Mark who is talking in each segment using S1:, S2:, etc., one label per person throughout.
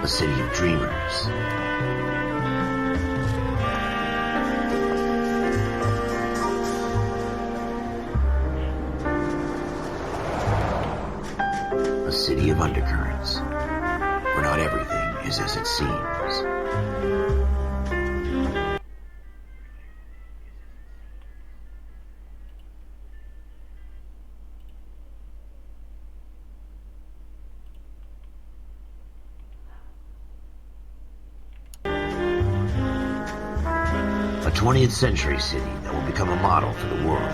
S1: A city of dreamers. A city of undercurrents, where not everything is as it seems. A 20th century city that will become a model for the world.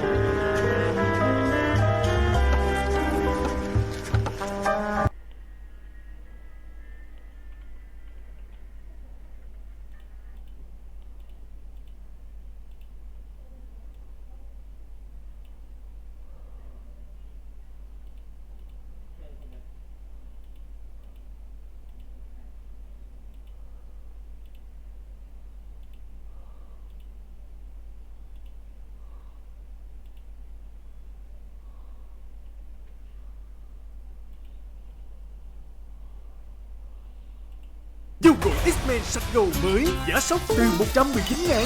S2: Dầu gội X-Men sạch gầu mới giá sốc từ 119.000.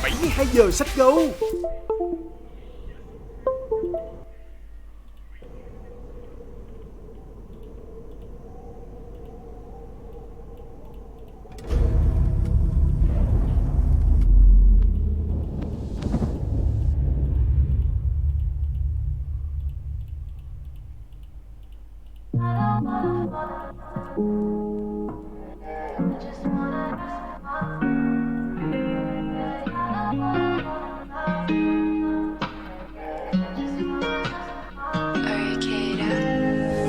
S2: 72 giờ sạch gầu.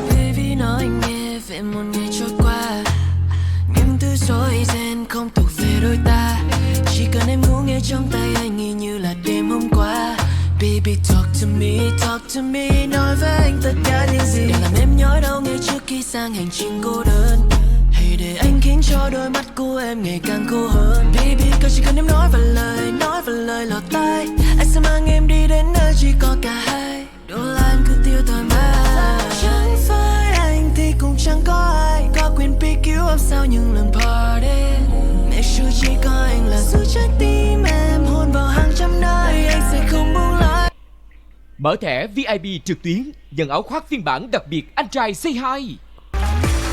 S3: Baby nói anh nghe về một ngày trôi qua, những thứ rối ren không thuộc về đôi ta. Chỉ cần em ngủ nghe trong tay anh nghĩ như là đêm hôm qua. Baby talk to me, nói với anh tất cả những gì để làm em nhói đau ngay trước khi sang hành trình cô đơn. Hãy để anh khiến cho đôi mắt của em ngày càng khô hơn. Baby chỉ cần em nói vài lời lọt tai, anh sẽ mang em đi đến nơi chỉ có cả hai. Đồ là anh cứ tiêu thoải mái. Chẳng phải anh thì cũng chẳng có ai có quyền PQ em sau những lần party. Make sure chỉ có anh là giữ trái tim em hôn vào hàng trăm nơi, anh sẽ không buông lơi.
S4: Mở thẻ VIP trực tuyến, nhận áo khoác phiên bản đặc biệt anh trai Say Hi.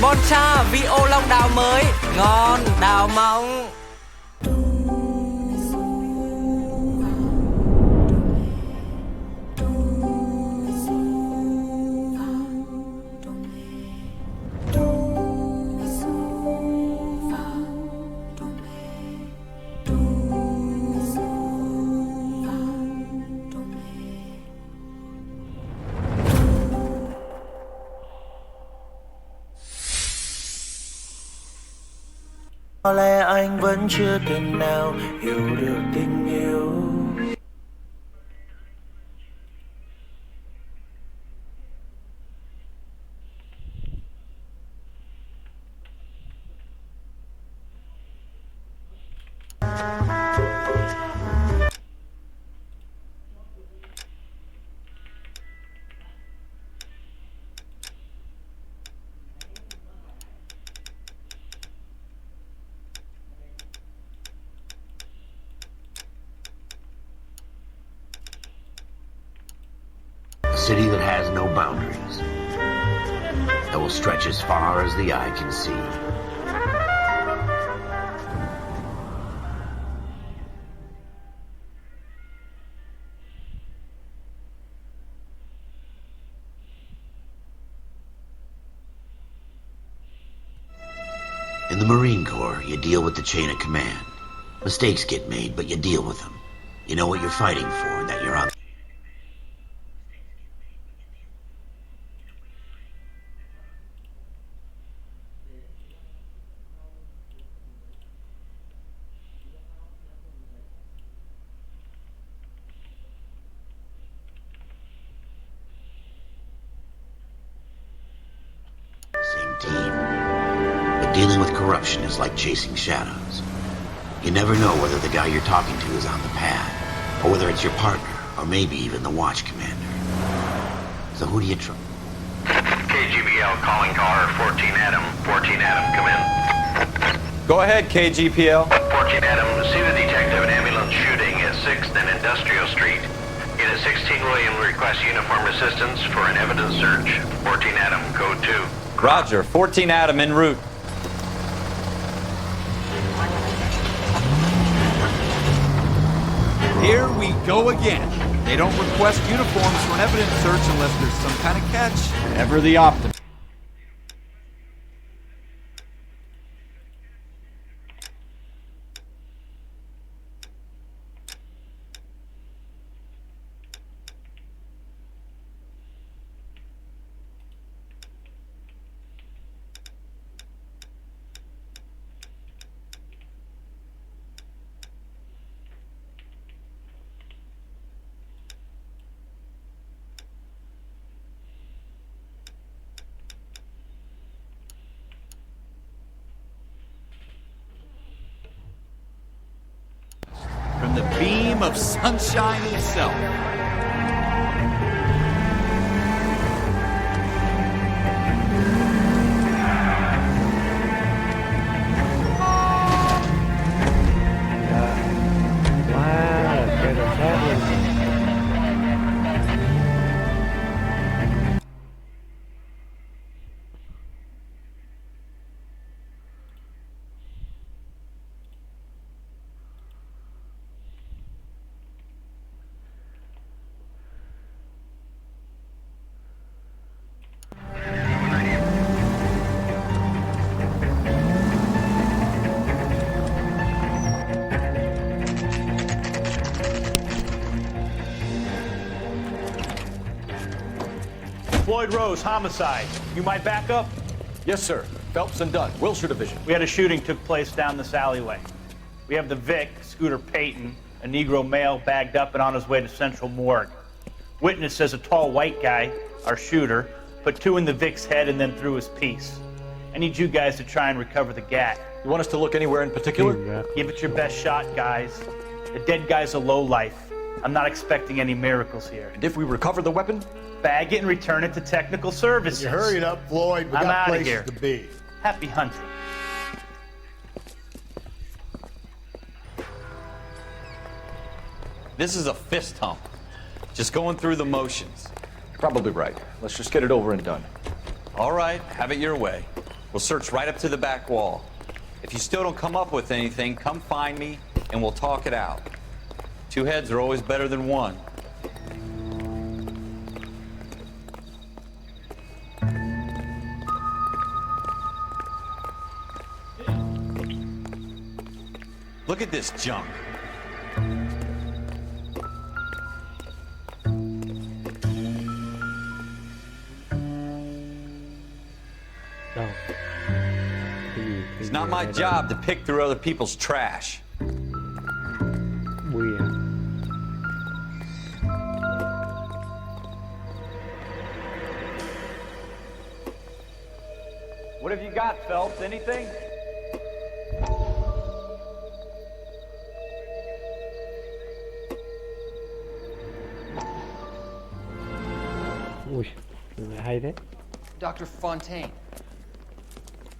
S5: Bon cha vị ô long đào mới, ngon đào mong.
S6: Có lẽ anh vẫn chưa thể nào hiểu được tình yêu.
S1: A city that has no boundaries, that will stretch as far as the eye can see. In the Marine Corps, you deal with the chain of command. Mistakes get made, but you deal with them. You know what you're fighting for and that you're on. Same team. But dealing with corruption is like chasing shadows. You never know whether the guy you're talking to is on the pad, or whether it's your partner, or maybe even the watch commander. So who do you trust?
S7: KGBL calling car 14 Adam, come in. Go ahead, KGPL.
S8: 14 Adam, see the detective and ambulance shooting at 6th and Industrial Street. Unit 16 William requests uniform assistance for an evidence search. 14 Adam, code 2.
S7: Roger, 14 Adam en route.
S9: Here we go again. They don't request uniforms for an evidence search unless there's some kind of catch. Ever the optimist. From the beam of sunshine itself.
S10: Floyd Rose, homicide. You might back up?
S11: Yes, sir. Phelps and Dunn, Wilshire Division.
S10: We had a shooting took place down this alleyway. We have the Vic, Scooter Payton, a Negro male bagged up and on his way to Central Morgue. Witness says a tall white guy, our shooter, put 2 in the Vic's head and then threw his piece. I need you guys to try and recover the gat.
S11: You want us to look anywhere in particular?
S10: Give it your best shot, guys. The dead guy's a lowlife. I'm not expecting any miracles here.
S11: And if we recover the weapon?
S10: Bag it and return it to technical services.
S12: You hurry it up, Floyd. We
S10: I'm
S12: got
S10: outta
S12: places
S10: here.
S12: to be.
S10: Happy hunting.
S7: This is a fist hump. Just going through the motions.
S11: Probably right. Let's just get it over and done.
S7: All right, have it your way. We'll search right up to the back wall. If you still don't come up with anything, come find me and we'll talk it out. 2 heads are always better than 1. Look at this junk. It's not my job to pick through other people's trash.
S10: What have you got, Phelps? Anything?
S13: Dr. Fontaine,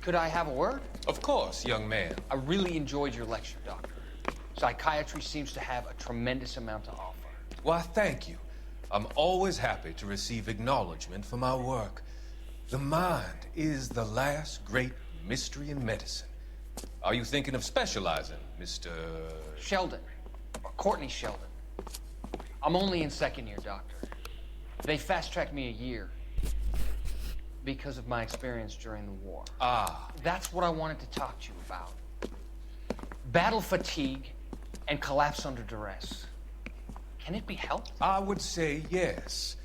S13: could I have a word?
S14: Of course, young man.
S13: I really enjoyed your lecture, Doctor. Psychiatry seems to have a tremendous amount to offer.
S14: Why, thank you. I'm always happy to receive acknowledgement for my work. The mind is the last great mystery in medicine. Are you thinking of specializing, Mr.
S13: Sheldon, or Courtney Sheldon. I'm only in 2nd year, Doctor. They fast-tracked me a year because of my experience during the war.
S14: Ah.
S13: That's what I wanted to talk to you about. Battle fatigue and collapse under duress. Can it be helped?
S14: I would say yes,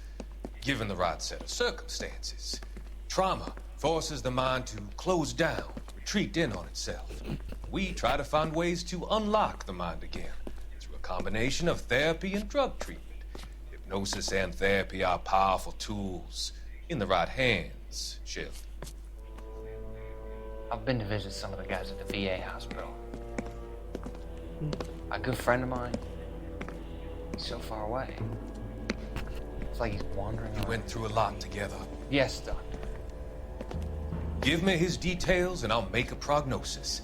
S14: given the right set of circumstances. Trauma forces the mind to close down, retreat in on itself. We try to find ways to unlock the mind again through a combination of therapy and drug treatment. Hypnosis and therapy are powerful tools in the right hands, Sheldon.
S13: I've been to visit some of the guys at the VA hospital. A good friend of mine, he's so far away. It's like he's wandering around.
S14: We went through a lot together.
S13: Yes, Doctor.
S14: Give me his details and I'll make a prognosis.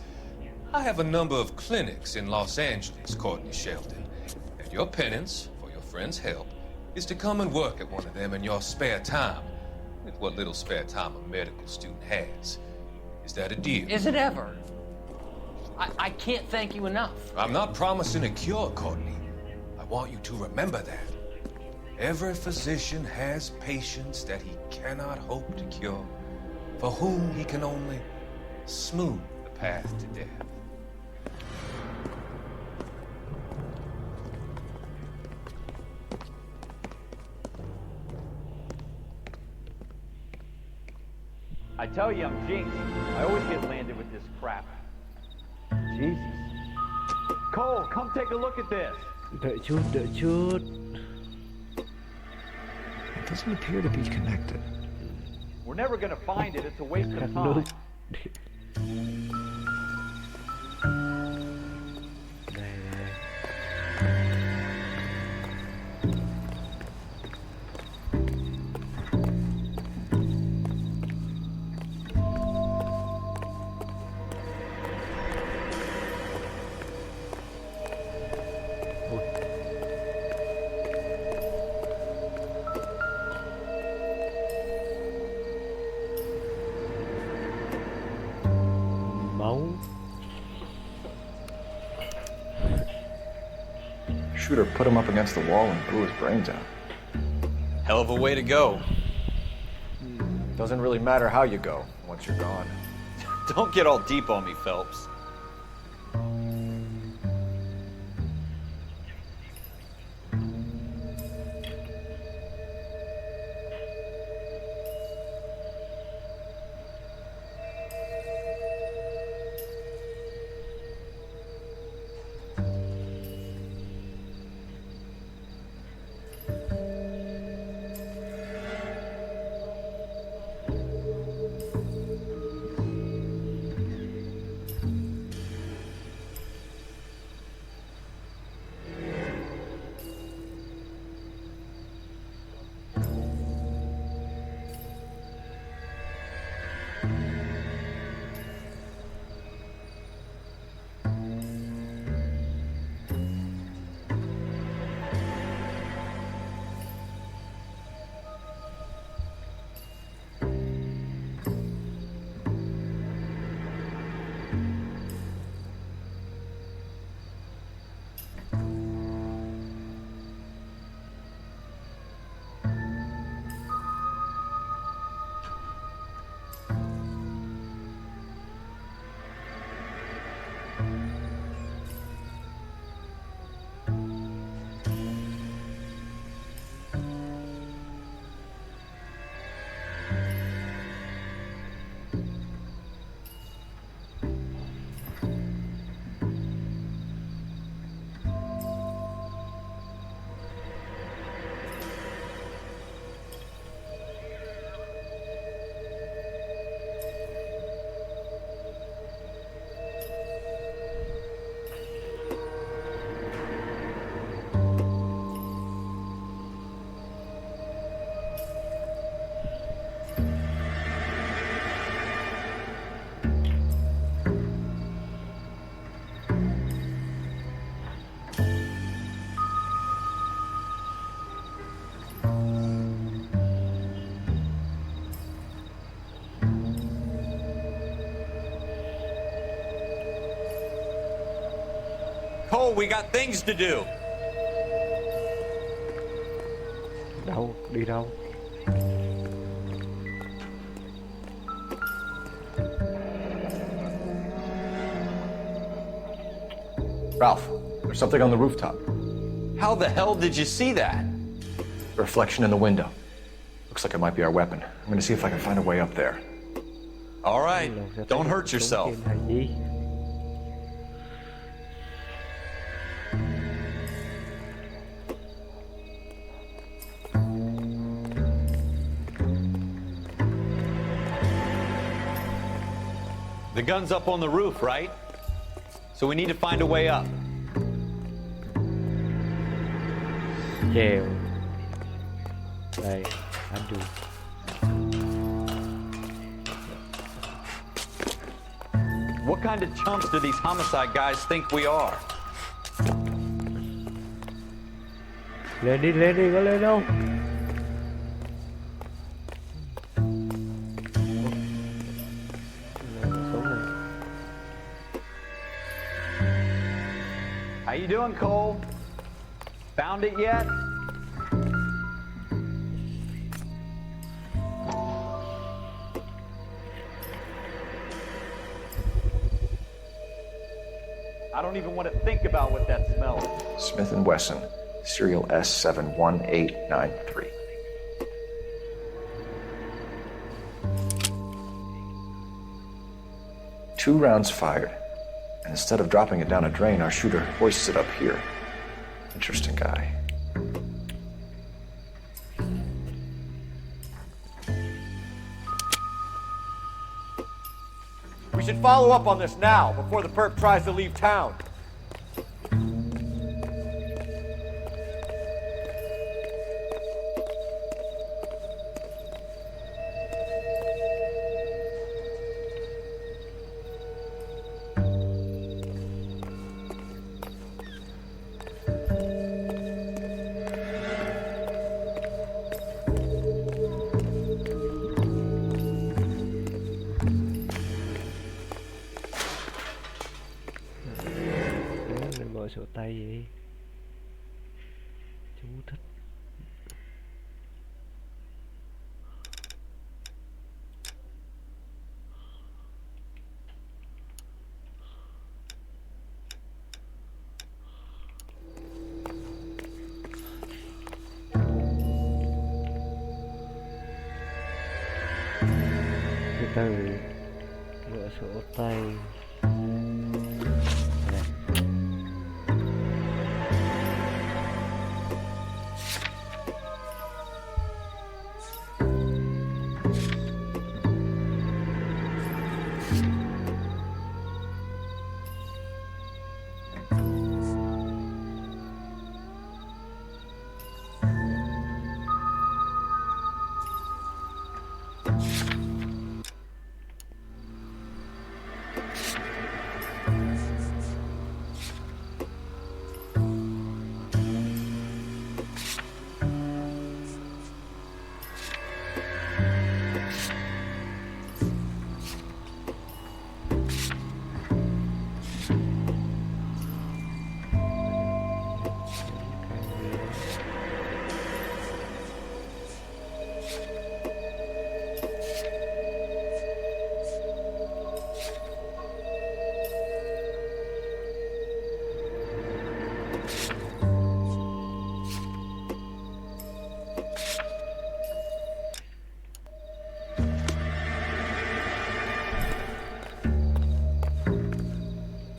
S14: I have a number of clinics in Los Angeles, Courtney Sheldon, and your penance for your friend's help is to come and work at one of them in your spare time, with what little spare time a medical student has. Is that a deal?
S13: Is it ever? I can't thank you enough.
S14: I'm not promising a cure, Courtney. I want you to remember that. Every physician has patients that he cannot hope to cure, for whom he can only smooth the path to death.
S12: I tell you, I'm jinxed. I always get landed with this crap. Jesus. Cole, come take a look at this.
S2: Đợi chút. It doesn't appear to be connected.
S12: We're never gonna find it. It's a waste of
S2: Nope.
S12: time.
S2: Mong.
S11: Shooter put him up against the wall and blew his brains out.
S7: Hell of a way to go.
S11: Doesn't really matter how you go once you're gone.
S7: Don't get all deep on me, Phelps. Cole, we got things to do.
S2: Đâu? Đi đâu?
S11: Ralph, there's something on the rooftop.
S7: How the hell did you see that?
S11: A reflection in the window. Looks like it might be our weapon. I'm gonna see if I can find a way up there.
S7: All right, don't hurt yourself. The gun's up on the roof, right? So we need to find a way up.
S2: Chèo. Đây, anh được.
S7: What kind of chumps do these homicide guys think we are?
S15: Lên đi, có lên đâu?
S12: How you doing, Cole? Found it yet? I don't even want to think about what that smell is.
S11: Smith & Wesson, serial S71893. Two rounds fired, and instead of dropping it down a drain, our shooter hoists it up here. Interesting guy.
S16: We should follow up on this now, before the perp tries to leave town.
S15: Sổ tay gì đi. Chú thích. Từ từ gỡ sổ tay.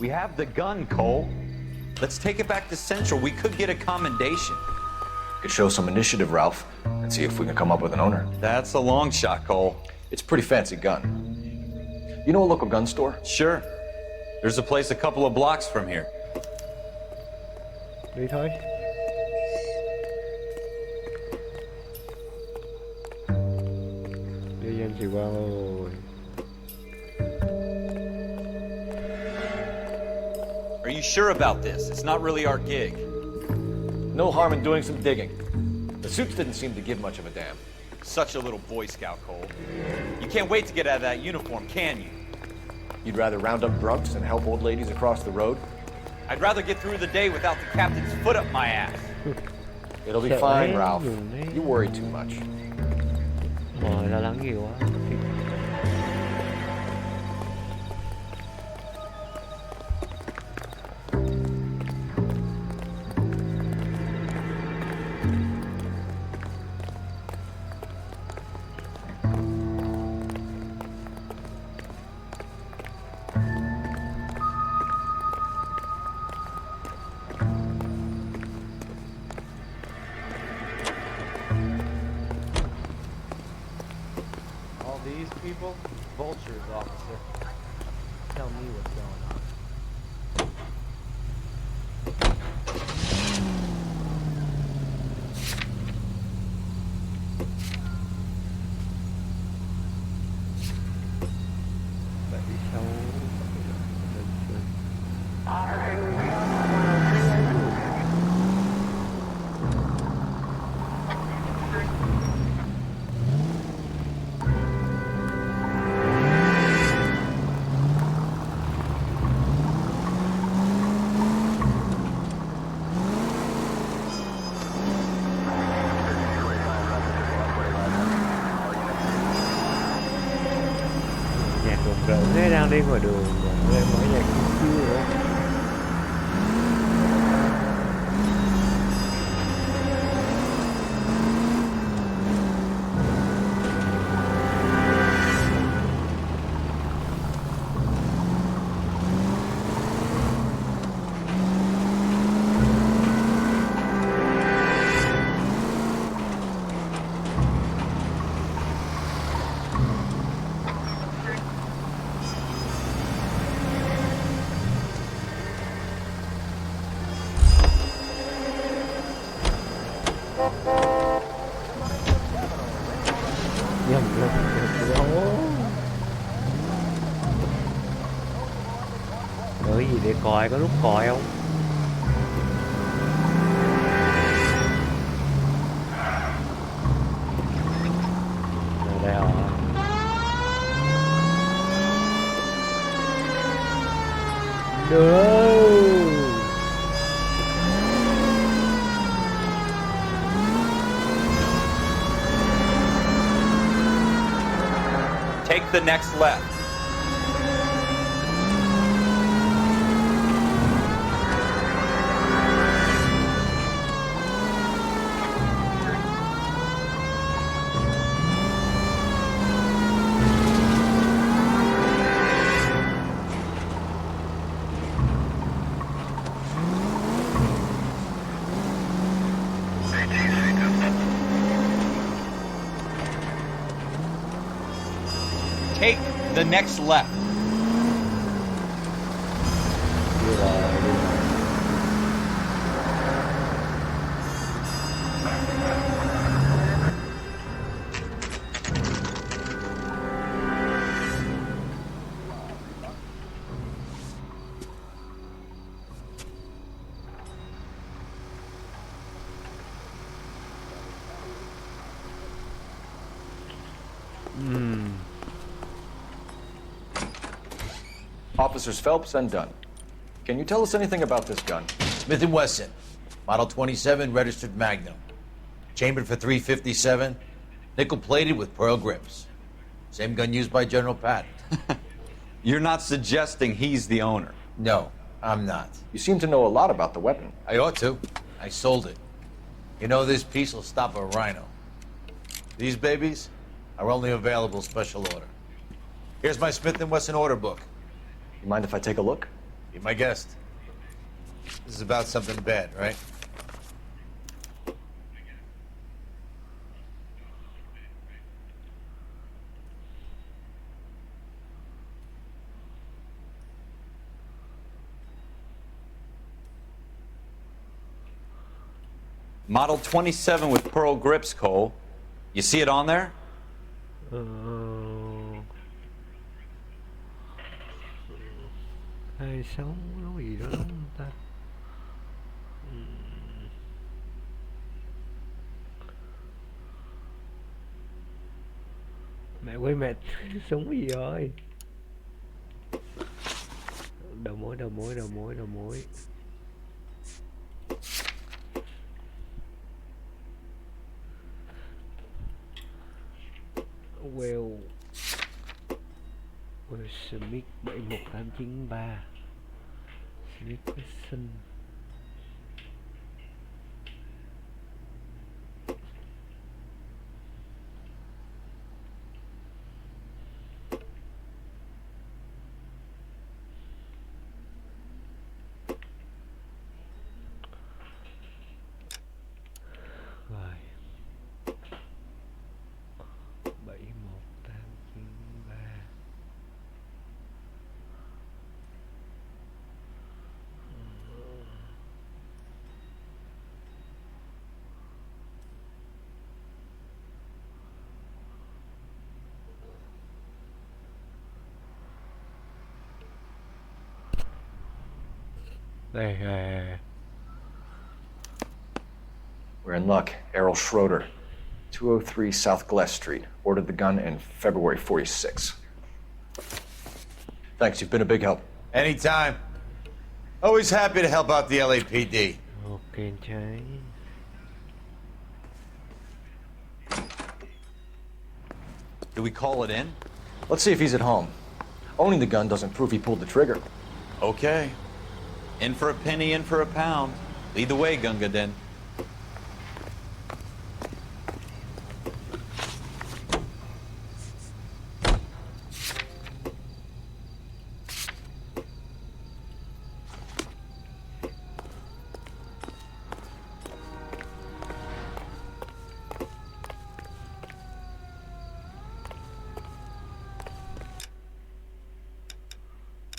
S7: We have the gun, Cole. Let's take it back to Central. We could get a commendation.
S11: Could show some initiative, Ralph, and see if we can come up with an owner.
S7: That's a long shot, Cole.
S11: It's a pretty fancy gun. You know a local gun store?
S7: Sure. There's a place a couple of blocks from here.
S15: Đi thôi. Đi anh chị Quang ơi.
S7: Are you sure about this? It's not really our gig.
S16: No harm in doing some digging. The suits didn't seem to give much of a damn.
S7: Such a little Boy Scout, Cole. You can't wait to get out of that uniform, can you?
S16: You'd rather round up drunks and help old ladies across the road?
S7: I'd rather get through the day without the captain's foot up my ass.
S16: It'll be fine, Ralph. You worry too much.
S15: Lo lắng nhiều quá.
S12: These people? Vultures, officer. Tell me what's going on.
S15: Vậy đi sau. rợn thế, đang đi ngoài đường mà lại mở nhạc chiêu nữa. Có gì để còi, có lúc còi không? Rồi đây rồi. No.
S7: Take the next left. Take the next left.
S11: Officers Phelps and Dunn. Can you tell us anything about this gun?
S17: Smith & Wesson, Model 27, registered Magnum. Chambered for .357, nickel-plated with pearl grips. Same gun used by General Patton.
S7: You're not suggesting he's the owner?
S17: No, I'm not.
S11: You seem to know a lot about the weapon.
S17: I ought to. I sold it. You know, this piece will stop a rhino. These babies are only available special order. Here's my Smith & Wesson order book.
S11: You mind if I take a look?
S17: Be my guest. This is about something bad, right?
S7: Model 27 with pearl grips, Cole. You see it on there?
S15: Hay sống nó gì đó đúng không ta? Mẹ quay mẹ sống gì rồi? Đầu mối. Well Smith 71893 Smith Wesson. Rồi 71893. Đây.
S11: We're in luck. Errol Schroeder, 203 South Glass Street. Ordered the gun in February '46. Thanks, you've been a big help.
S17: Anytime. Always happy to help out the LAPD.
S15: Ok trai.
S7: Do we call it in?
S11: Let's see if he's at home. Owning the gun doesn't prove he pulled the trigger.
S7: Okay. In for a penny, in for a pound. Lead the way, Gunga Din.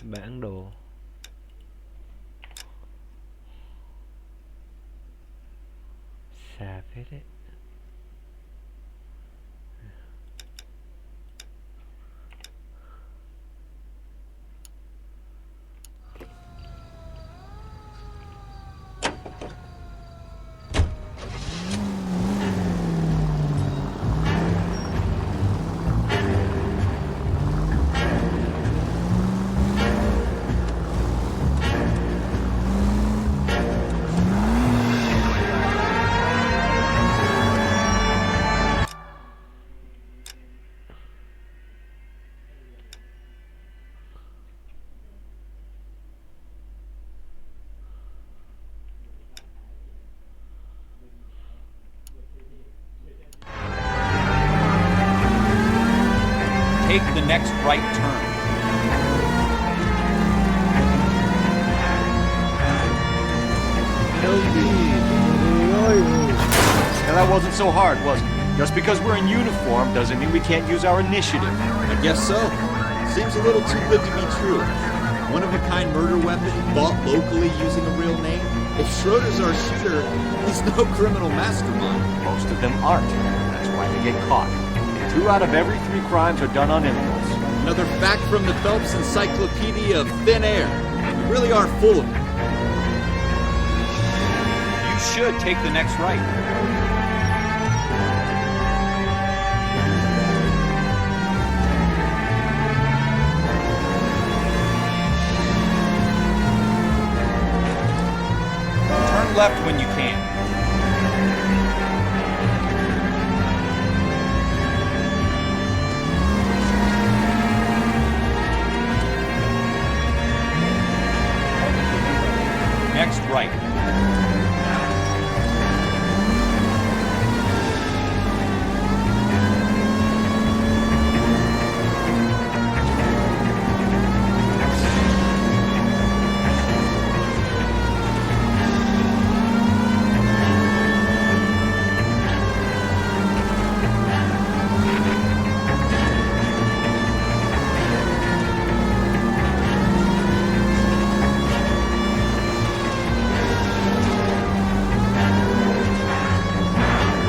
S15: Bản đồ. Xa phết đấy.
S9: Take the next right turn. Now that wasn't so hard, was it? Just because we're in uniform doesn't mean we can't use our initiative. I guess so. Seems a little too good to be true. One-of-a-kind murder weapon bought locally using a real name? If Schroeder's our shooter, he's no criminal mastermind.
S16: Most of them aren't. That's why they get caught. 2 out of every 3 crimes are done on impulse.
S9: Another fact from the Phelps Encyclopedia of Thin Air. You really are full of it. You should take the next right. Turn left when you can. Next right.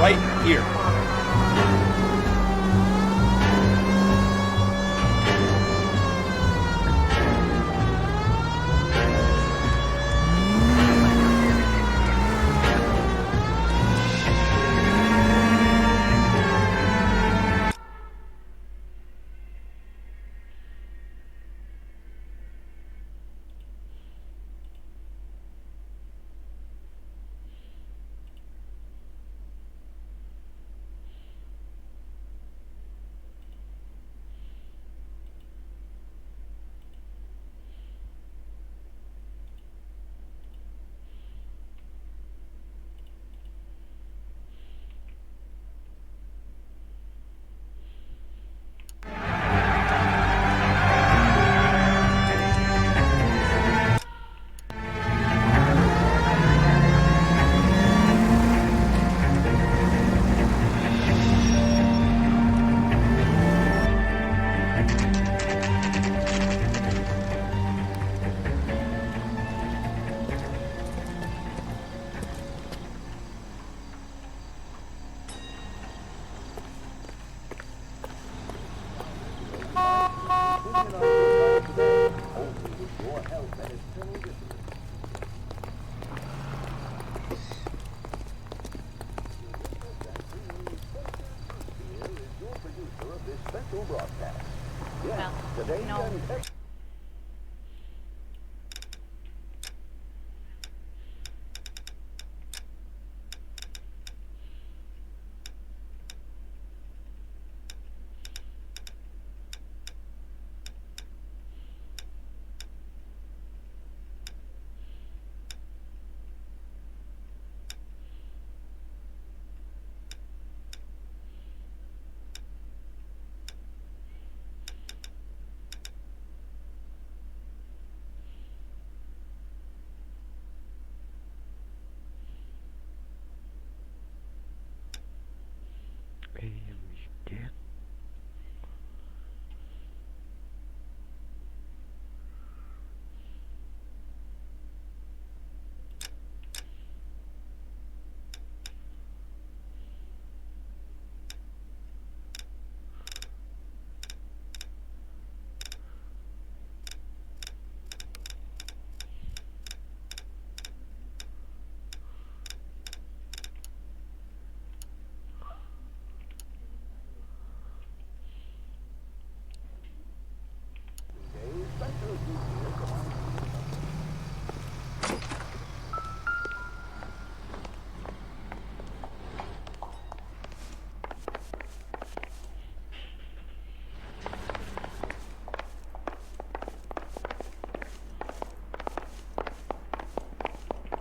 S9: Right here.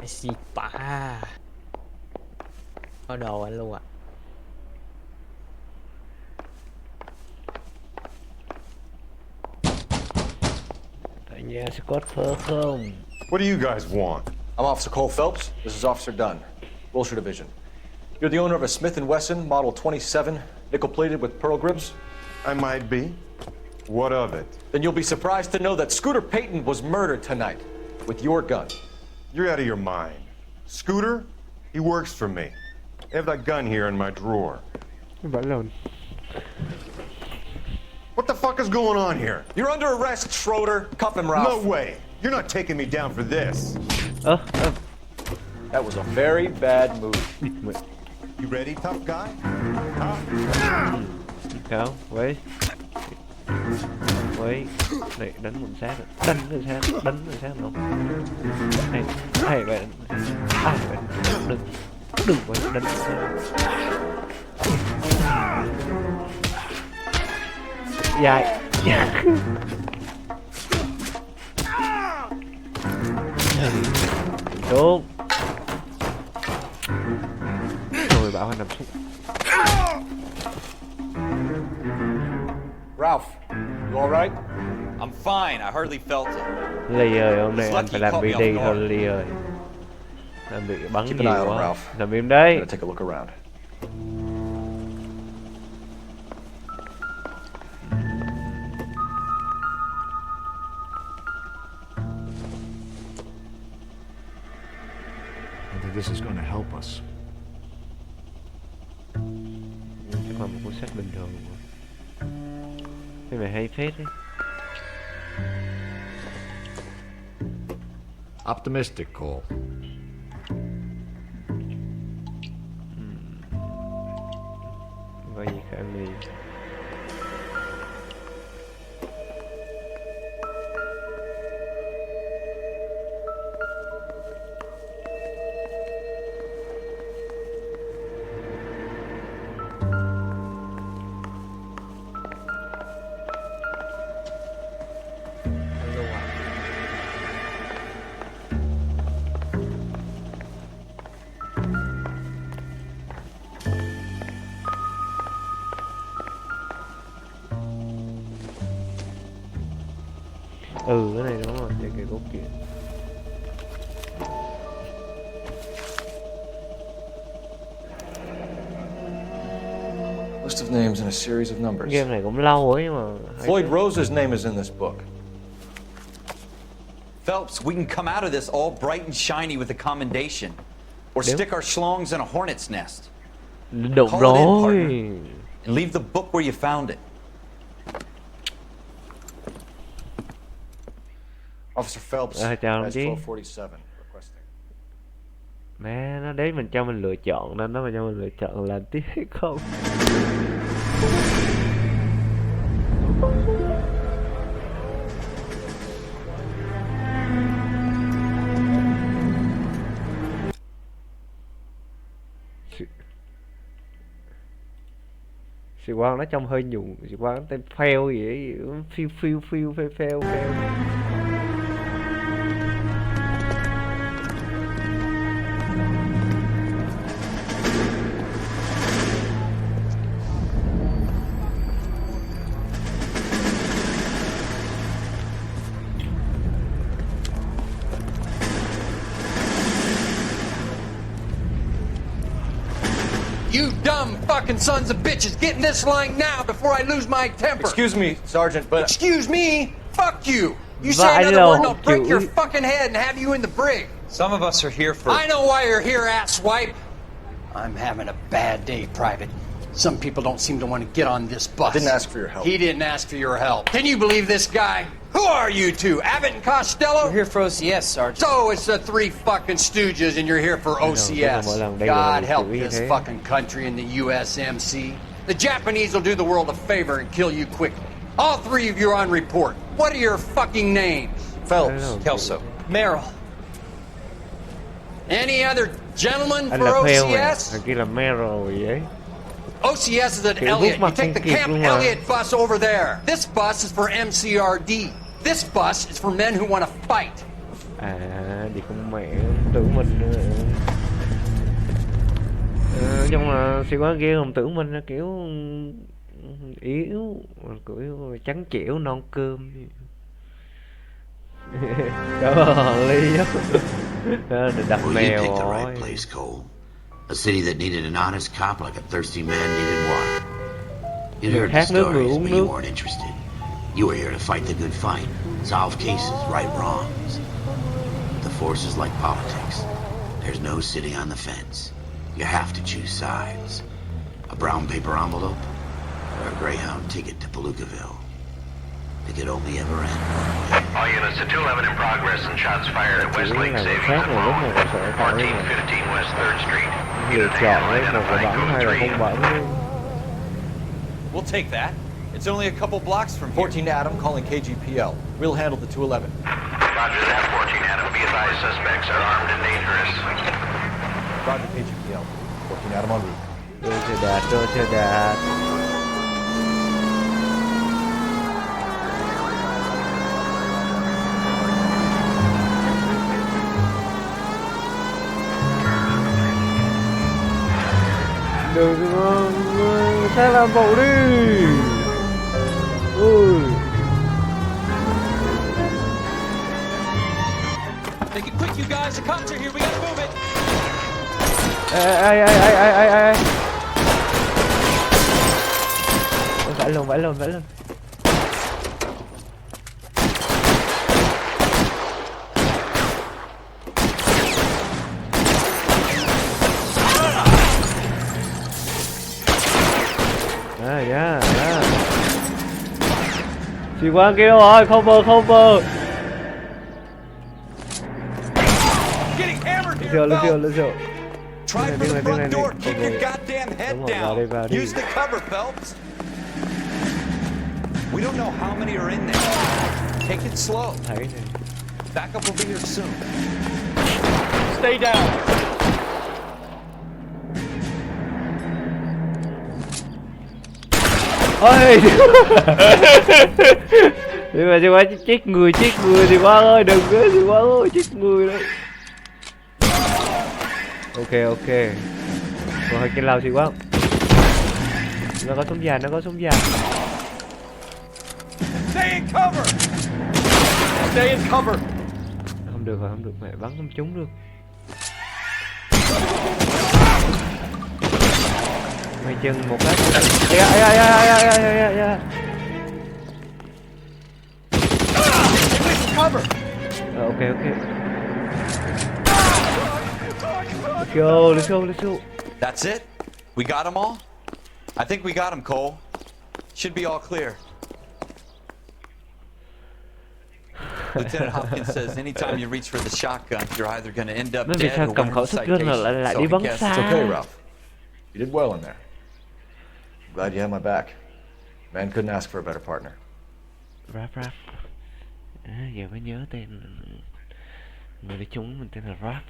S15: Xì tà. Có đồ anh luôn ạ. Tại nhà Scott phơ không?
S9: What do you guys want?
S11: I'm Officer Cole Phelps. This is Officer Dunn, Wilshire Division. You're the owner of a Smith & Wesson Model 27, nickel-plated with pearl grips?
S9: I might be. What of it?
S11: Then you'll be surprised to know that Scooter Payton was murdered tonight with your gun.
S9: You're out of your mind. Scooter? He works for me. I have that gun here in my drawer.
S15: Vẫn lồn.
S9: What the fuck is going on here?
S11: You're under arrest, Schroeder. Cuff him, Ralph.
S9: No way. You're not taking me down for this.
S11: That was a very bad move.
S9: You ready, tough guy?
S15: Không, wait. Wait. Này, đánh mình sát rồi. Đánh mình sát không? Ai vậy? Đừng quay đánh. Dài. Xuống. Rồi bảo anh nằm xuống.
S11: Ralph, you all right?
S7: I'm fine. I hardly felt it.
S15: Ly ơi, hôm nay anh phải làm BD thôi Ly ơi. Anh bị bắn
S11: Keep an
S15: nhiều
S11: eye on him,
S15: quá.
S11: Ralph.
S15: Nằm im đấy.
S11: I'm gonna take a look around.
S16: I think this is going to help us.
S15: Chắc là một cuốn sách bình thường. Cái này hay phết đấy.
S16: Optimistic, Cole.
S15: Có gì khả nghi. Cái này đúng rồi, cái cốt truyện.
S11: List of names and a series of numbers.
S15: Game này cũng lâu ấy mà.
S11: Floyd Rose's name is in this book.
S7: Phelps, we can come out of this all bright and shiny with a commendation. Or stick our schlongs in a hornet's nest.
S15: Đúng
S7: Call
S15: rồi.
S7: it in, partner, and leave the book where you found it.
S11: Officer Phelps,
S15: chào
S11: badge
S15: chị.
S11: 1247, requesting.
S15: Mẹ nó đấy mình cho mình lựa chọn nên nó mà cho mình lựa chọn làm tiếp hay không. Sĩ quan nó trông hơi nhụn, sĩ quan nó tên fail gì ấy, fail.
S1: You
S13: You dumb fucking sons of bitches, get in this line now before I lose my temper.
S11: Excuse me, Sergeant, but...
S13: Excuse me? Fuck you. You say another word and I'll break your fucking head and have you in the brig.
S7: Some of us are here for...
S13: I know why you're here, asswipe. I'm having a bad day, Private. Some people don't seem to want to get on this bus.
S11: I didn't ask for your help.
S13: He didn't ask for your help. Can you believe this guy? Who are you two? Abbott and Costello?
S5: We're here for OCS, Sergeant.
S13: So it's the three fucking stooges and you're here for OCS. God help this fucking country and the USMC. The Japanese will do the world a favor and kill you quickly. All three of you are on report. What are your fucking names?
S11: Phelps.
S7: Kelso.
S5: Merrill.
S13: Any other gentlemen
S15: Anh
S13: for
S15: là Phil này,
S13: OCS?
S15: thằng kia là Merrill gì ấy.
S13: OCS is at
S15: Kiểu
S13: Elliott.
S15: bút
S13: You
S15: mặt
S13: take
S15: không
S13: the
S15: kịp
S13: Camp
S15: luôn mà.
S13: Elliott bus over there. This bus is for MCRD. This bus is for men who want to fight.
S15: À, thì con mẹ tưởng mình nhưng mà sĩ quan kia không tưởng mình là kiểu yếu, kiểu trắng trẻo non cơm. Đó ly á. Đặt
S1: Well, you
S15: mèo
S1: picked the
S15: rồi.
S1: right place, Cole. A city that needed an honest cop like a thirsty man needed water. You'd heard the
S15: Khát nước người
S1: stories,
S15: uống
S1: but you
S15: nước.
S1: weren't interested. You were here to fight the good fight, solve cases, right wrongs. The force is like politics. There's no sitting on the fence. You have to choose sides. A brown paper envelope or a Greyhound ticket to Palookaville. It could only ever end one way.
S8: All units to 211 in progress and shots fired at West Lake Savings
S15: khác
S8: and
S15: là lúc
S8: Mong.
S15: nào cũng sợ phải
S8: 1415 West 3rd Street.
S15: lựa
S8: Unit
S15: chọn
S8: handle
S15: ấy, một cái
S8: identified
S15: bắn hay là
S8: code 3.
S15: không bắn.
S7: We'll take that. It's only a couple blocks from here.
S11: 14 Adam calling KGPL. We'll handle the 211.
S8: Roger that, 14 Adam. Be advised, suspects are armed and dangerous.
S11: Roger KGPL. 14 Adam en route.
S15: Đôi xe đạp. Đừng xe làm bộ đi. Ui.
S4: Make it quick, you guys. The cops are here. We gotta move it.
S15: Ai. Vãi luôn. Yeah. Sĩ quan kia đâu rồi? Cover. Let's go.
S7: Try for the front door. Keep your goddamn head down. Use the cover, Phelps. We don't know how many are in there. Take it slow. Backup will be here soon.
S10: Stay down.
S15: Ôi. Nhưng mà sĩ quan chết người sĩ quan ơi, đừng có sĩ quan ơi, chết người đấy. Ok. Rồi cái lao sĩ quan. Nó có súng dài.
S10: Stay in cover.
S15: Không được, mẹ bắn không trúng được. Mày chân một cái.
S10: Cover.
S15: Ok. Let's go.
S7: That's it? We got them all? I think we got them, Cole. Should be all clear. Lieutenant Hopkins says anytime you reach for the shotgun, you're either going to end up dead or
S15: cầm
S7: winning
S15: khẩu
S7: the
S15: shotgun lại đi bắn
S7: citation.
S15: xa.
S11: It's okay, Ralph. You did well in there. I'm glad you had my back. Man couldn't ask for a better partner.
S15: Rap. Giờ mới nhớ tên người đi chúng mình tên là Rap.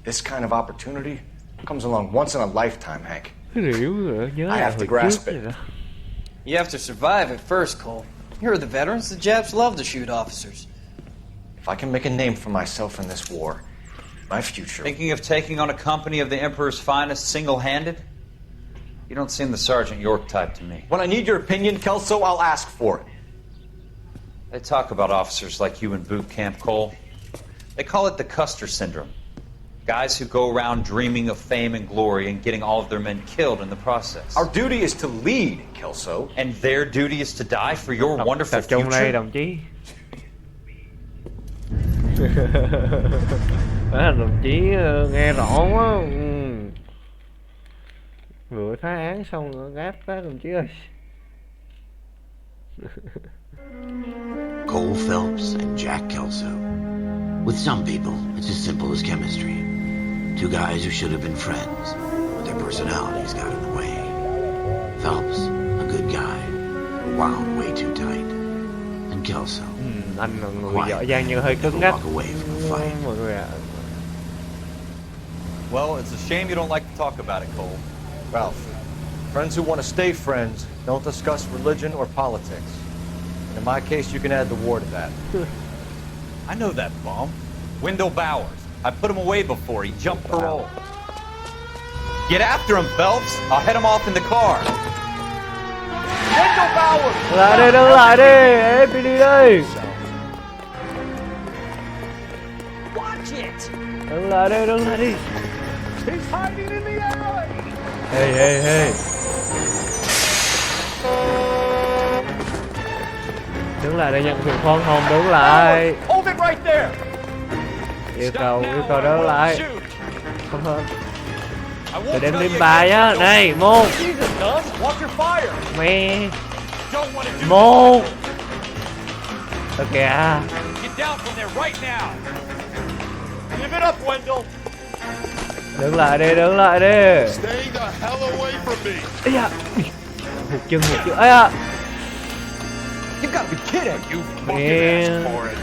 S11: This kind of opportunity comes along once in a lifetime, Hank.
S15: Nhớ
S11: I have to grasp it.
S5: You have to survive at first, Cole. You're the veterans. The Japs love to shoot officers.
S11: If I can make a name for myself in this war, my future...
S7: Thinking of taking on a company of the Emperor's finest single-handed? You don't seem the Sergeant York type to me.
S11: When I need your opinion, Kelso, I'll ask for it.
S7: They talk about officers like you in boot camp, Cole. They call it the Custer syndrome. Guys who go around dreaming of fame and glory and getting all of their men killed in the process.
S11: Our duty is to lead, Kelso.
S7: And their duty is to die for your wonderful
S15: Tập trung đây
S7: future.
S15: đồng chí. Đồng chí nghe rõ quá. Vừa phá án xong rồi gáp phát đồng chí ơi.
S1: Cole Phelps and Jack Kelso. With some people, it's as simple as chemistry. Two guys who should have been friends, but their personalities got in the way. Phelps, a good guy, wound way too tight. And Kelso,
S15: anh là người giỏi giang nhưng hơi cứng ngắc. Mọi người ạ.
S7: Well, it's a shame you don't like to talk about it, Cole.
S11: Ralph, friends who want to stay friends don't discuss religion or politics. And in my case, you can add the war to that.
S7: I know that bum. Wendell Bowers. I put him away before. He jumped parole. Get after him, Phelps. I'll head him off in the car.
S10: Wendell Bowers!
S15: Đứng lại đi, em đi đây.
S10: Watch it!
S15: Đứng lại đi.
S10: He's hiding in the alley!
S15: Hey. Đứng lại để nhận thuyền khoan hồng, đứng lại.
S10: Hold it right there!
S15: Yêu cầu đứng lại. Không hơn. Tôi đem liêm bài á, này, môn. Mẹ. Môn. Tất kìa.
S10: Get down from there right now! Give it up, Wendell!
S15: Đứng lại đi.
S18: Stay the hell away from me.
S15: Ây da. Hụt chân. Ây da.
S10: You gotta be kidding! You
S15: fucking
S10: asked for it.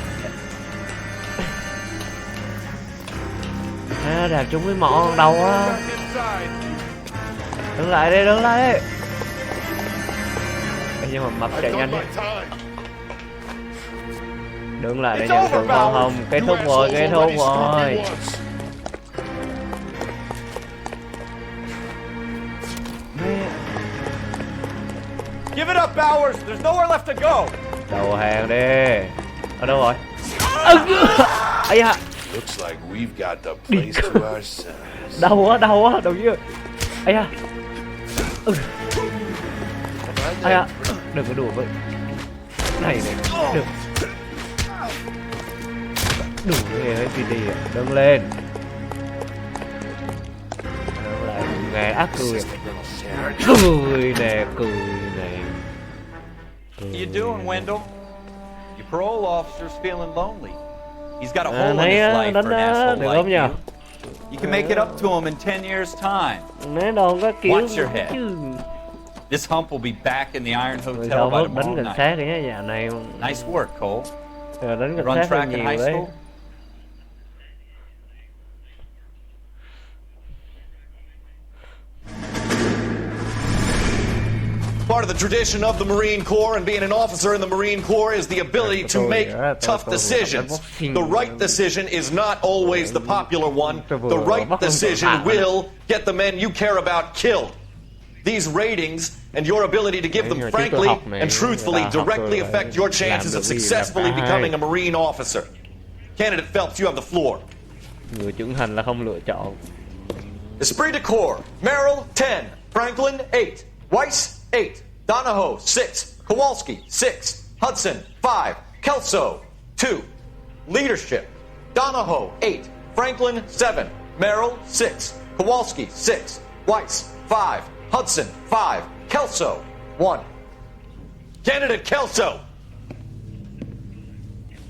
S15: Đạp trúng cái mỏ đầu á. Đứng lại đi. Nhưng mà mập chạy nhanh đấy. Đứng lại để nhận thưởng khoan hồng. Kết thúc rồi.
S10: Give it up, Bowers! There's nowhere left to go!
S15: Đầu hàng đi. Ở đâu rồi? Ây da.
S18: Looks like we've got the place to ourselves.
S15: Đau quá, đồng chí ơi. Ây da. Ây da. Đừng có đùa với. Này. Đừng. Đùa với APD à. Đứng lên. Đứng lại. Nghe ác cười. Cười nè.
S7: How you doing, Wendell? Your parole officer's feeling lonely. He's got a hole in his life for an asshole like you. You can make it up to him in 10 years' time. Watch your head. This hump will be back in the Iron Hotel by tomorrow night. Nice work, Cole. You run track in high school?
S19: Part of the tradition of the Marine Corps and being an officer in the Marine Corps is the ability to make tough decisions. The right decision is not always the popular one. The right decision will get the men you care about killed. These ratings and your ability to give them frankly and truthfully directly affect your chances of successfully becoming a Marine officer. Candidate Phelps, you have the floor.
S15: Người trưởng thành là không lựa chọn.
S19: Esprit de Corps, Merrill 10, Franklin 8, Weiss 8, Donahoe 6, Kowalski 6, Hudson 5, Kelso 2. Leadership, Donahoe 8, Franklin 7, Merrill 6, Kowalski 6, Weiss 5, Hudson 5, Kelso 1. Candidate Kelso!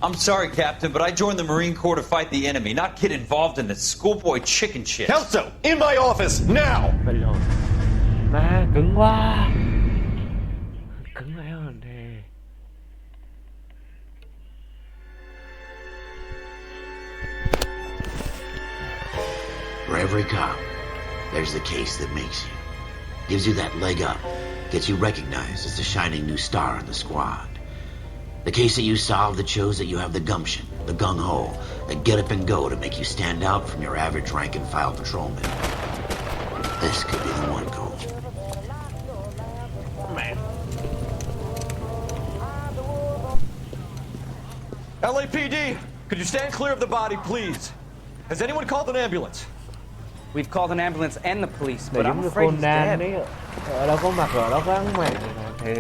S7: I'm sorry, Captain, but I joined the Marine Corps to fight the enemy, not get involved in this schoolboy chicken shit.
S19: Kelso, in my office, now!
S15: Má, cứng quá. Cứng eo rồi nè.
S1: For every cop, there's the case that makes you. Gives you that leg up. Gets you recognized as the shining new star in the squad. The case that you solve that shows that you have the gumption, the gung-ho, the get up and go to make you stand out from your average rank and file patrolman. This could be the one, Cole.
S10: Man.
S16: LAPD, could you stand clear of the body, please? Has anyone called an ambulance?
S20: We've called an ambulance and the police,
S15: Này
S20: but I'm
S15: giống như
S20: afraid he's
S15: Conan
S20: dead.
S15: ấy, ở đâu có mặt rồi đâu có ăn mày thì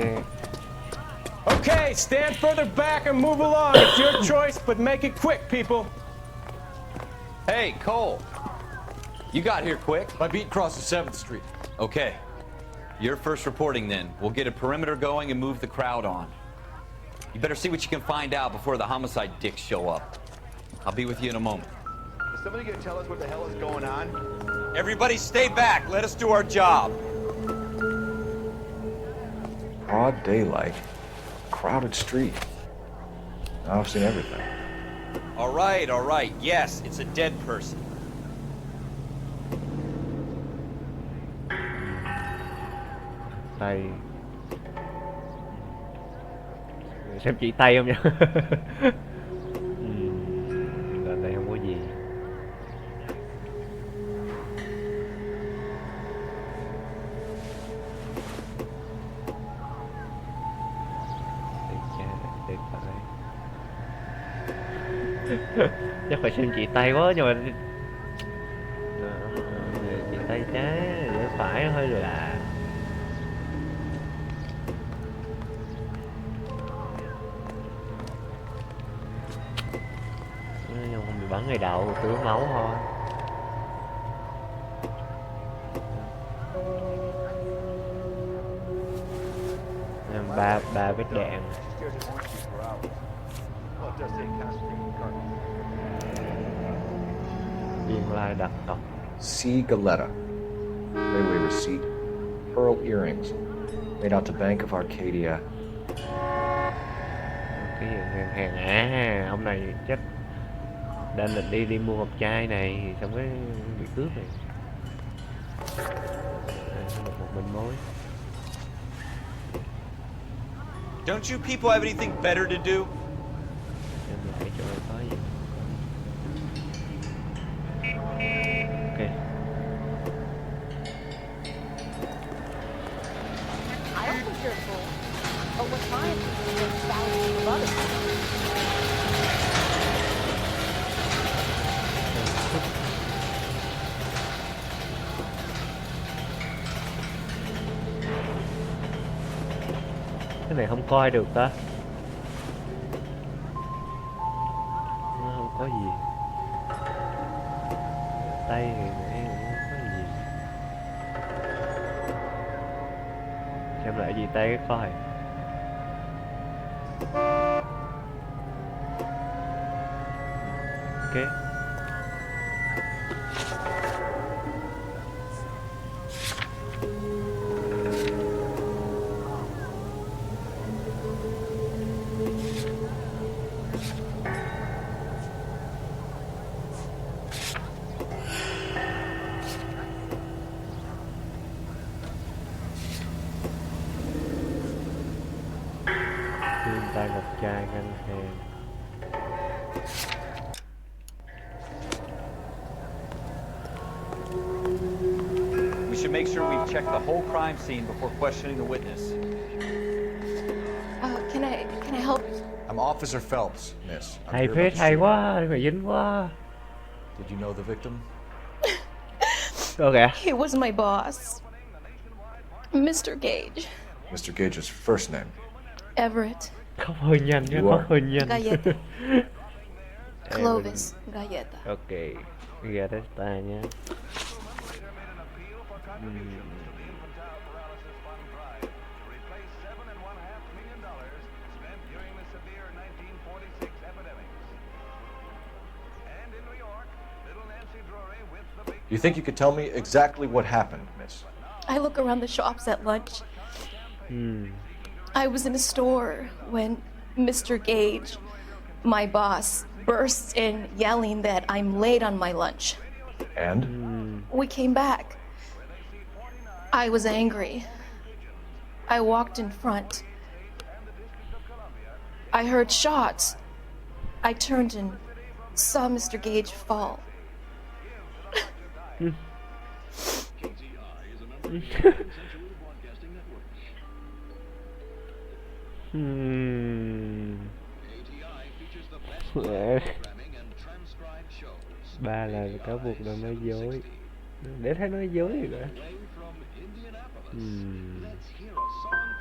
S10: Okay, stand further back and move along. It's your choice, but make it quick, people.
S7: Hey, Cole. You got here quick.
S16: My beat crosses 7th Street.
S7: Okay. You're first reporting then. We'll get a perimeter going and move the crowd on. You better see what you can find out before the homicide dicks show up. I'll be with you in a moment.
S18: Is somebody gonna tell us what the hell is going on?
S7: Everybody stay back. Let us do our job.
S11: Broad daylight. Crowded street. I've seen everything.
S7: All right. Yes, it's a dead person.
S15: tay xem chỉ tay không nha. Gần đây không có gì. Chắc phải xem chỉ tay quá nhưng mà chỉ tay trái để phải hơi lạ. Nhưng không bị bắn ngày đầu tưới máu thôi. Ba vết đạn. Biên lai đặt cọc.
S11: C. Galetta. Railway receipt. Pearl earrings. Made out to Bank of Arcadia.
S15: Cái hàng à, ông này chắc đang định đi mua hộp chai này thì xong cái bị cướp này. Một mình mối.
S7: Don't you people have anything better to do?
S15: Em mình phải chỗ này có gì. Ok.
S21: I don't think you're a fool, but we're trying to do thousands of other things.
S15: Cái này không coi được ta. Nó không có gì. Tay thì nãy không có gì. Xem lại gì tay cái coi. Ok. Tay ngọc trai ngân hàng.
S7: We should make sure we've checked the whole crime scene before questioning the witness.
S21: Can I help?
S11: I'm Officer Phelps, miss. I'm
S15: Hay
S11: here about
S15: phết,
S11: the
S15: hay
S11: shooting.
S15: quá, phải dính quá.
S11: Did you know the victim?
S15: Okay.
S21: He was my boss, Mr. Gage.
S11: Mr. Gage's first name.
S21: Everett.
S15: Khóc hơi nhanh nhé,
S11: You
S15: khóc
S11: are.
S15: hơi nhanh.
S21: Galleta. Clovis Galleta.
S15: Ok, Galleta nha.
S11: You think you could tell me exactly what happened, miss?
S21: I look around the shops at lunch. I was in a store when Mr. Gage, my boss, bursts in yelling that I'm late on my lunch.
S11: And?
S21: We came back. I was angry. I walked in front. I heard shots. I turned and saw Mr. Gage fall.
S15: Ba là cáo buộc là nói dối. Để thấy nói dối rồi đó.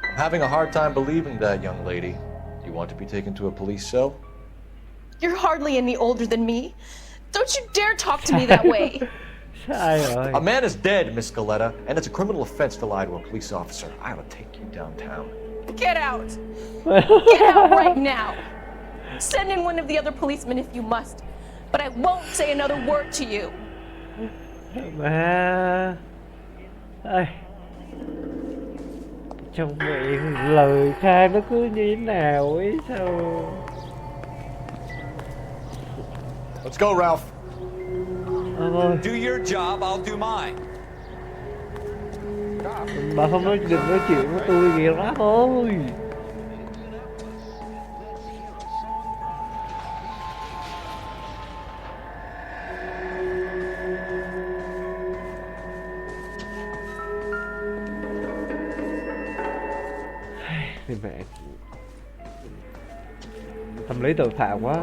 S11: I'm having a hard time believing that, young lady. Do you want to be taken to a police cell?
S21: You're hardly any older than me. Don't you dare talk to me that way.
S11: A man is dead, Miss Scaletta, and it's a criminal offense to lie to a police officer. I ought to take you downtown.
S21: Get out. Get out right now. Send in one of the other policemen if you must, but I won't say another word to you.
S15: Mà trong miệng lời khai nó cứ như thế nào ấy sao?
S11: Let's go, Ralph.
S7: Do your job, I'll do mine.
S15: Bà không đừng nói chuyện với tôi kìa Ralph ơi. Thì mẹ tâm lý tội phạm quá.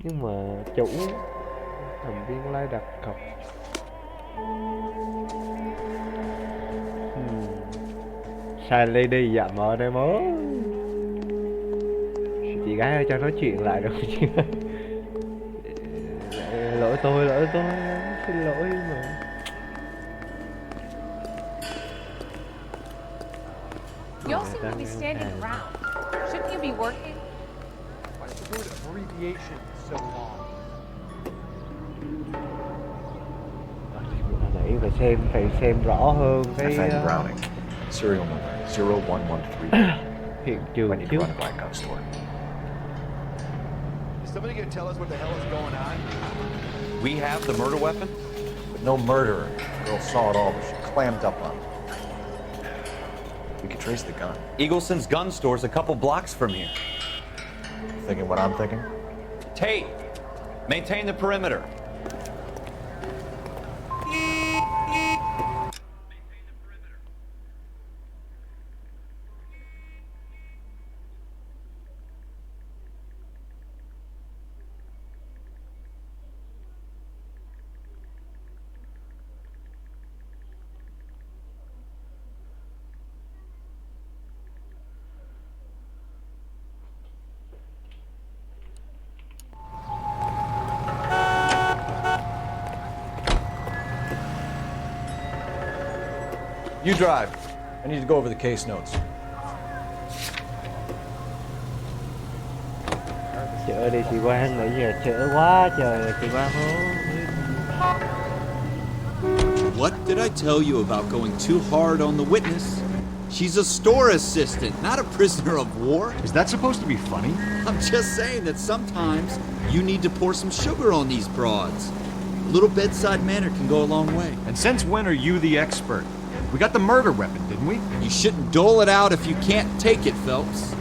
S15: Nhưng mà chủ thành viên lai đặt cọc. Sai lady dặm ở đây mới. Chị gái ơi cho nói chuyện lại được chị ơi. Lỗi tôi xin lỗi mà.
S3: You all seem to be standing around. Shouldn't you be working?
S12: Why is the word abbreviation so long?
S15: Nãy phải xem rõ hơn cái
S11: FN Browning, serial number 0113.
S15: hiện trường
S11: I need to run a black gun store.
S18: Is somebody gonna tell us what the hell is going on?
S7: We have the murder weapon?
S11: But no murderer. The girl saw it all, but she clammed up on it. We could trace the gun.
S7: Eagleson's gun store's a couple blocks from here.
S11: Thinking what I'm thinking?
S7: Tate, maintain the perimeter.
S11: You drive. I need to go over the case notes.
S15: Chở đi chị Quang, nãy giờ chở quá trời rồi chị Quang ơi.
S9: What did I tell you about going too hard on the witness? She's a store assistant, not a prisoner of war.
S16: Is that supposed to be funny?
S9: I'm just saying that sometimes you need to pour some sugar on these broads. A little bedside manner can go a long way.
S16: And since when are you the expert? We got the murder weapon, didn't we?
S9: You shouldn't dole it out if you can't take it, Phelps.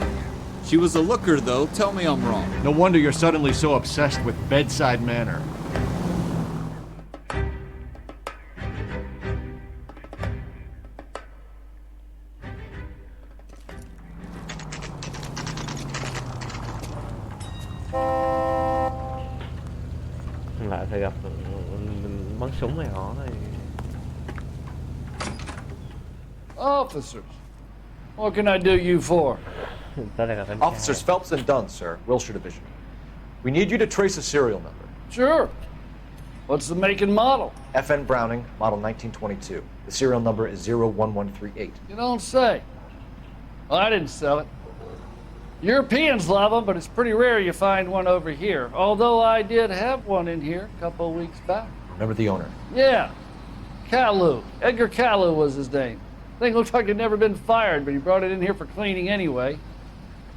S9: She was a looker, though. Tell me I'm wrong.
S16: No wonder you're suddenly so obsessed with bedside manner.
S15: Lại phải gặp bắn súng này họ thì.
S22: Officers, what can I do you for?
S11: Officers Phelps and Dunn, sir, Wilshire Division. We need you to trace a serial number.
S22: Sure. What's the make and model?
S11: FN Browning, model 1922. The serial number is 01138.
S22: You don't say. Well, I didn't sell it. Europeans love them, but it's pretty rare you find one over here. Although I did have one in here a couple of weeks back.
S11: Remember the owner?
S22: Yeah. Caillou. Edgar Caillou was his name. Thing looked like it'd never been fired, but he brought it in here for cleaning anyway.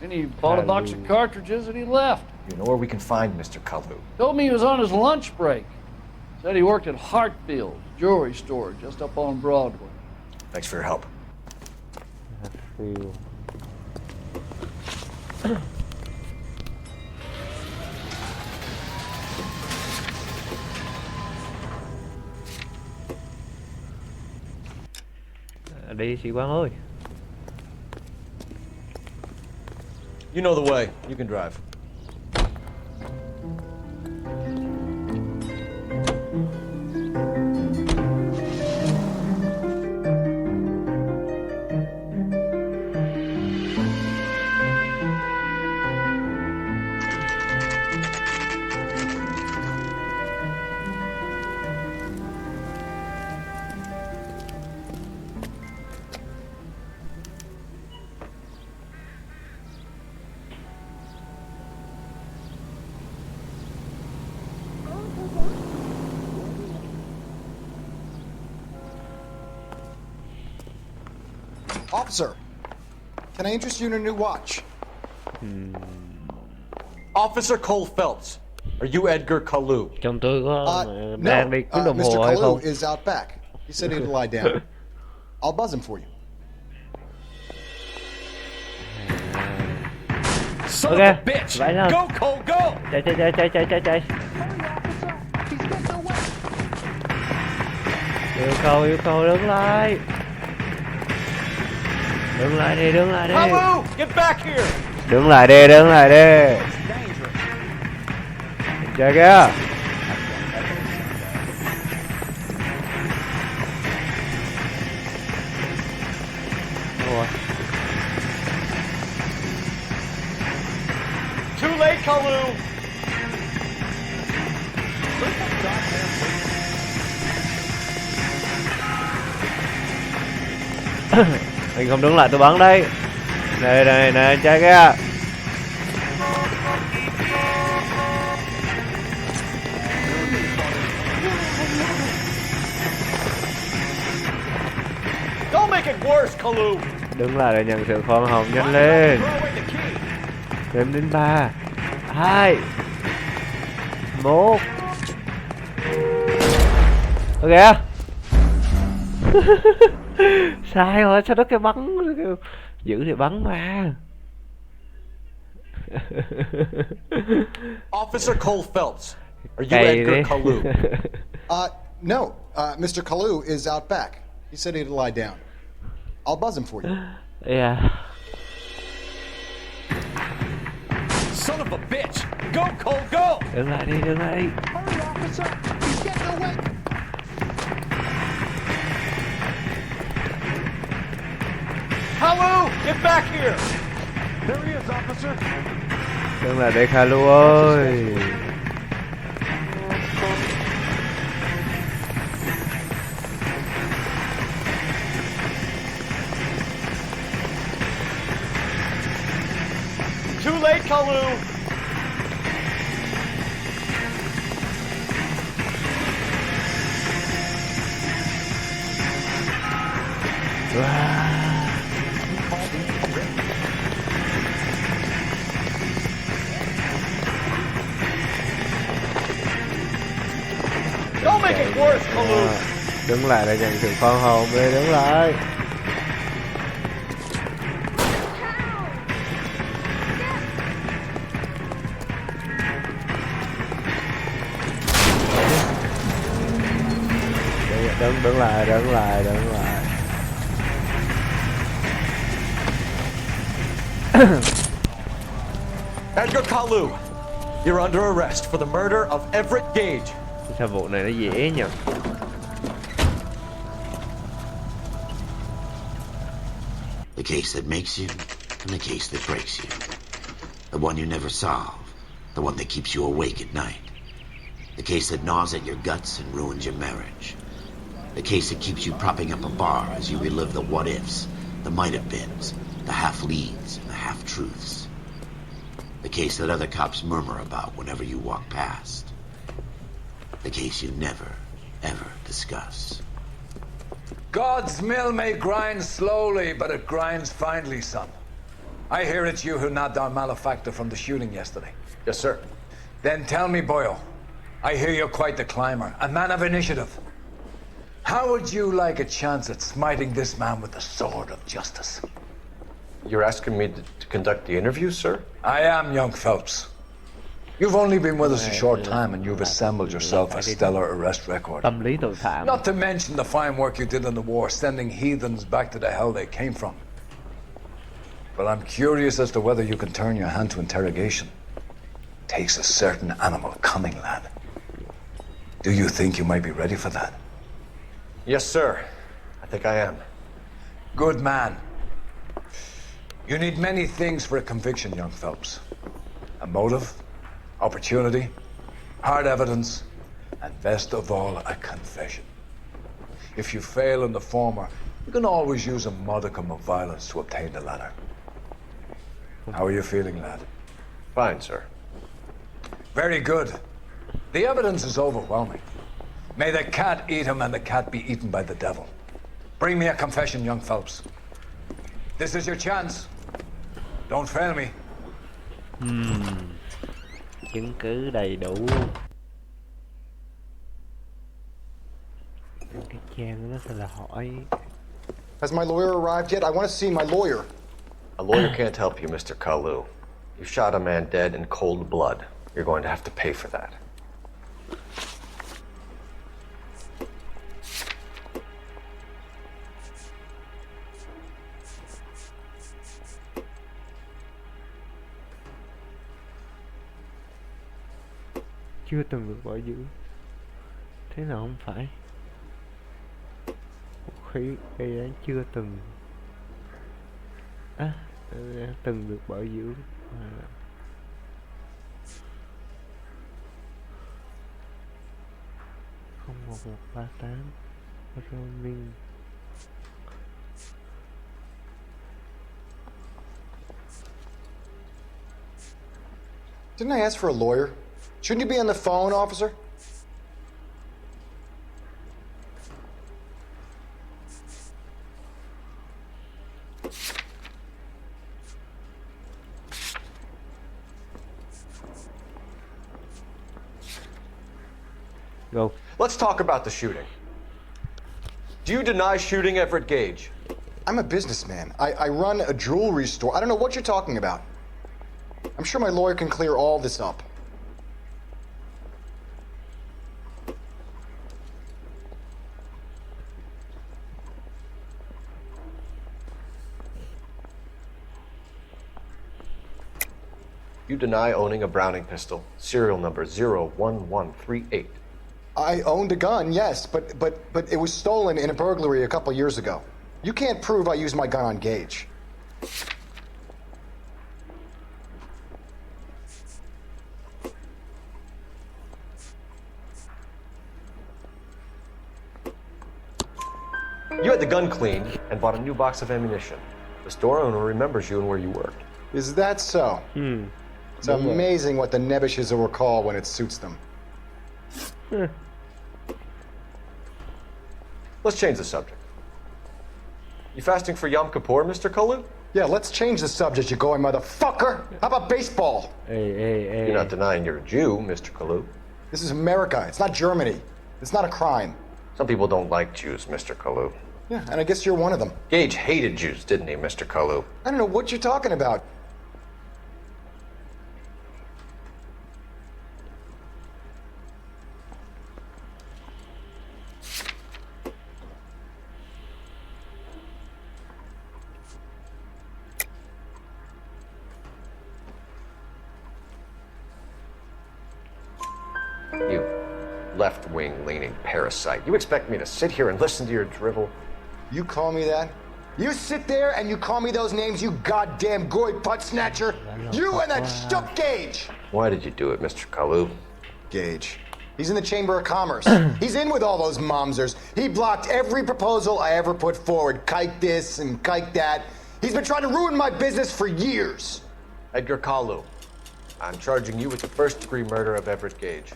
S22: Then he bought a box of cartridges and he left.
S11: You know where we can find Mr. Caillou?
S22: Told me he was on his lunch break. Said he worked at Hartfield's jewelry store just up on Broadway.
S11: Thanks for your help.
S15: Đi sĩ quan ơi.
S19: You know the way. You can drive.
S6: Officer, can I interest you in a new watch?
S19: Officer Cole Phelps, are you Edgar Kalu?
S15: Chồng tôi có
S6: No,
S15: đang đi kiếm đồng
S6: Mr.
S15: hồ hay
S6: Kalu
S15: không?
S6: is out back. He said he'd lie down. I'll buzz him for you.
S10: Son
S15: Ok,
S10: of a bitch!
S15: vãi lên.
S10: Go, Cole, go!
S15: Chạy. Yêu cầu đứng lại. Đứng lại đi.
S10: Hello, get back here!
S15: Đứng lại đi. Chạy kìa. Ủa.
S10: Too late, Kalu!
S15: Mình không đứng lại tôi bắn đây. Này chạy kìa.
S10: Don't make it worse, Kalu!
S15: Đứng lại để nhận sự khoan hồng, nhanh lên. Đếm đến 3 2 1. Ok. Sai rồi, sao nó cái bắn giữ thì bắn mà.
S19: Officer Cole Phelps, are you Edgar Kalu?
S6: No, Mr. Kalu is out back. He said he'd lie down. I'll buzz him for you.
S15: Yeah.
S10: Son of a bitch! Go, Cole, go!
S15: Đứng lại đi.
S10: Hurry, officer! He's getting away! Hello! Get back here! There he is, officer!
S15: Đứng lại đây Kalu ơi.
S10: Too late, Kalu! Don't make it worse, Kalu!
S15: Đứng lại để nhận sự khoan hồng đi, đứng lại. Đứng lại.
S19: Edgar Kalu, you're under arrest for the murder of Everett Gage.
S15: Sao vụ này nó dễ nhỉ?
S1: The case that makes you and the case that breaks you. The one you never solve, the one that keeps you awake at night. The case that gnaws at your guts and ruins your marriage. The case that keeps you propping up a bar as you relive the what-ifs, the might-have-beens, the half-leads, and the half-truths. The case that other cops murmur about whenever you walk past. The case you never, ever discuss.
S14: God's mill may grind slowly, but it grinds finely, son. I hear it's you who nabbed our malefactor from the shooting yesterday.
S11: Yes, sir.
S14: Then tell me, Boyle, I hear you're quite the climber, a man of initiative. How would you like a chance at smiting this man with the sword of justice?
S11: You're asking me to conduct the interview, sir?
S14: I am, young Phelps. You've only been with us a short time and you've assembled yourself a stellar arrest record.
S15: Tâm lý tội phạm.
S14: Not to mention the fine work you did in the war, sending heathens back to the hell they came from. But I'm curious as to whether you can turn your hand to interrogation. Takes a certain animal cunning, lad. Do you think you might be ready for that?
S11: Yes, sir. I think I am.
S14: Good man. You need many things for a conviction, young Phelps. A motive, opportunity, hard evidence, and best of all, a confession. If you fail in the former, you can always use a modicum of violence to obtain the latter. How are you feeling, lad?
S11: Fine, sir.
S14: Very good. The evidence is overwhelming. May the cat eat him and the cat be eaten by the devil. Bring me a confession, young Phelps. This is your chance. Don't fail me.
S15: Chứng cứ đầy đủ. Cái trang nó sẽ là hỏi.
S6: Has my lawyer arrived yet? I want to see my lawyer.
S11: A lawyer can't help you, Mr. Kalu. You shot a man dead in cold blood. You're going to have to pay for that.
S15: Chưa từng được bỏ giữ. Thế nào không phải? Vũ khí gây án chưa từng từng được bảo dưỡng. 01138 roaming.
S6: Didn't I ask for a lawyer? Shouldn't you be on the phone, officer?
S15: Go.
S11: Let's talk about the shooting. Do you deny shooting Everett Gage?
S6: I'm a businessman. I run a jewelry store. I don't know what you're talking about. I'm sure my lawyer can clear all this up.
S11: You deny owning a Browning pistol, serial number 01138.
S6: I owned a gun, yes, but it was stolen in a burglary a couple years ago. You can't prove I used my gun on Gage.
S11: You had the gun cleaned and bought a new box of ammunition. The store owner remembers you and where you worked.
S6: Is that so? It's amazing what the Nebishes will recall when it suits them.
S11: Let's change the subject. You fasting for Yom Kippur, Mr. Kalu?
S6: Yeah, let's change the subject, you going motherfucker. How about baseball?
S15: Hey.
S11: You're not denying you're a Jew, Mr. Kalu.
S6: This is America. It's not Germany. It's not a crime.
S11: Some people don't like Jews, Mr. Kalu.
S6: Yeah, and I guess you're one of them.
S11: Gage hated Jews, didn't he, Mr. Kalu?
S6: I don't know what you're talking about.
S11: You left-wing leaning parasite. You expect me to sit here and listen to your drivel?
S6: You call me that? You sit there and you call me those names, you goddamn goy butt snatcher? You and that Stuck Gage!
S11: Why did you do it, Mr. Kalu?
S6: Gage. He's in the Chamber of Commerce. He's in with all those momsers. He blocked every proposal I ever put forward. Kike this and kike that. He's been trying to ruin my business for years.
S11: Edgar Kalu, I'm charging you with the first-degree murder of Everett Gage.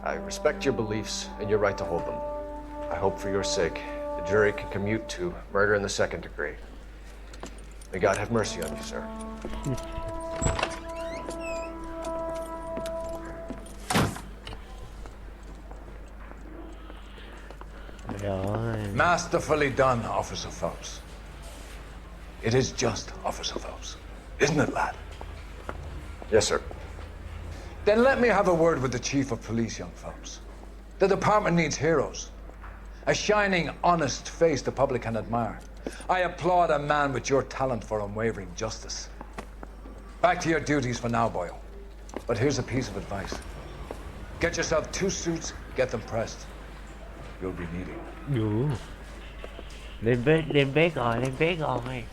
S11: I respect your beliefs and your right to hold them. I hope for your sake the jury can commute to murder in the second degree. May God have mercy on you, sir.
S14: Masterfully done, Officer Phelps. It is just Officer Phelps. Isn't it, lad?
S11: Yes, sir.
S14: Then let me have a word with the chief of police, young Phelps. The department needs heroes. A shining, honest face the public can admire. I applaud a man with your talent for unwavering justice. Back to your duties for now, Boyle. But here's a piece of advice. Get yourself 2 suits, get them pressed. You'll be needing.
S15: Lên bếp rồi.